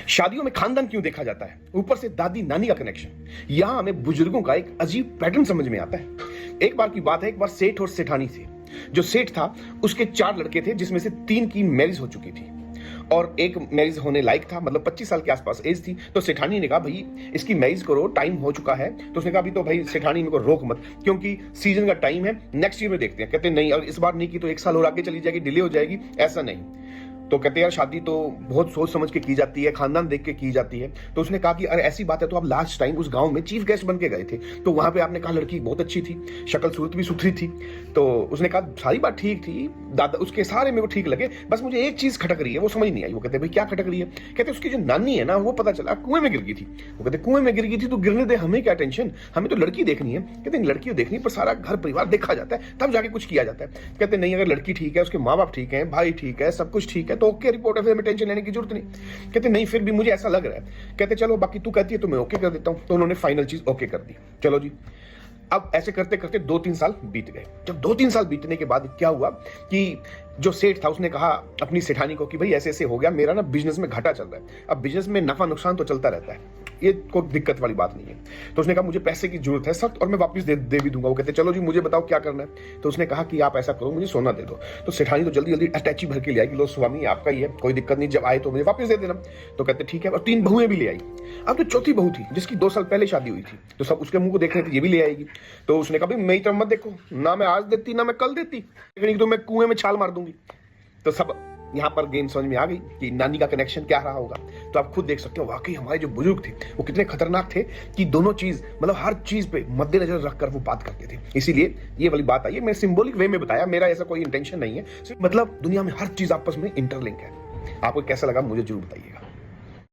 शादियों में खानदान क्यों देखा जाता है, ऊपर से दादी नानी का कनेक्शन। यहां हमें बुजुर्गों का एक अजीब पैटर्न समझ में आता है। एक बार की बात है, एक बार सेठ और सेठानी थे। जो सेठ था उसके 4 लड़के थे, जिसमें से 3 की मैरिज हो चुकी थी और एक मैरिज होने लायक था, मतलब 25 साल के आसपास एज थी। तो सेठानी ने कहा भाई इसकी मैरिज करो, टाइम हो चुका है। तो उसने कहा अभी तो भाई सेठानी मेरे को रोक मत, क्योंकि सीजन का टाइम है, नेक्स्ट ईयर में देखते हैं। कहते नहीं, अगर इस बार नहीं की तो 1 साल और आगे चली जाएगी, डिले हो जाएगी, ऐसा नहीं। तो कहते यार शादी तो बहुत सोच समझ के की जाती है, खानदान देख के की जाती है। तो उसने कहा कि अरे ऐसी बात है तो आप लास्ट टाइम उस गांव में चीफ गेस्ट बन के गए थे, तो वहां पे आपने कहा लड़की बहुत अच्छी थी, शक्ल सूरत भी सुथरी थी। तो उसने कहा सारी बात ठीक थी दादा, उसके सारे मेरे को ठीक लगे, बस मुझे एक चीज खटक रही है, वो समझ नहीं आई। वो कहते भाई क्या खटक रही है? कहते उसकी जो नानी है ना, वो पता चला कुएं में गिर गई थी। वो कहते कुएं में गिर गई थी तो गिरने दे, हमें क्या टेंशन, हमें तो लड़की देखनी है। कहते लड़की देखनी पर सारा घर परिवार देखा जाता है, तब जाके कुछ किया जाता है। कहते नहीं, अगर लड़की ठीक है, उसके माँ बाप ठीक है, भाई ठीक है, सब कुछ ठीक है, तो ओके रिपोर्ट है, हमें टेंशन लेने की जरूरत नहीं। कहते नहीं फिर भी मुझे ऐसा लग रहा है। कहते चलो बाकी तू कहती है तो मैं ओके कर देता हूं। तो उन्होंने फाइनल चीज ओके कर दी। चलो जी, अब ऐसे करते करते 2-3 साल बीत गए। जब 2-3 साल बीतने के बाद क्या हुआ कि जो सेठ था उसने कहा अपनी सेठानी को कि भाई ऐसे ऐसे हो गया, मेरा ना बिजनेस में घाटा चल रहा है। अब बिजनेस में नफा नुकसान तो चलता रहता है, ये कोई दिक्कत वाली बात नहीं है। तो उसने कहा मुझे पैसे की जरूरत है सख्त, और मैं वापस दे भी दूंगा। वो कहते चलो जी मुझे बताओ क्या करना है। तो उसने कहा कि आप ऐसा करो, मुझे सोना दे दो। तो सेठानी तो जल्दी जल्दी अटैची भर के ले आई कि लो स्वामी आपका ही है, कोई दिक्कत नहीं, जब आए तो मुझे वापस दे देना। तो कहते ठीक है, और 3 बहुएं भी ले आई। अब तो चौथी बहू थी जिसकी 2 साल पहले शादी हुई थी, तो सब उसके मुंह को देख रहे थे ये भी ले आएगी। तो उसने कहा मेरी तरफ मत देखो, ना मैं आज देती ना मैं कल देती, लेकिन तो मैं कुएं में छाल मार दूंगी। तो सब यहाँ पर गेम समझ में आ गई कि नानी का कनेक्शन क्या रहा होगा। तो आप खुद देख सकते हो वाकई हमारे जो बुजुर्ग थे वो कितने खतरनाक थे कि दोनों चीज, मतलब हर चीज पे मद्देनजर रखकर वो बात करते थे। इसीलिए ये वाली बात आई है, मैं सिंबॉलिक वे में बताया, मेरा ऐसा कोई इंटेंशन नहीं है, मतलब दुनिया में हर चीज आपस में इंटरलिंक है। आपको कैसा लगा मुझे जरूर बताइएगा।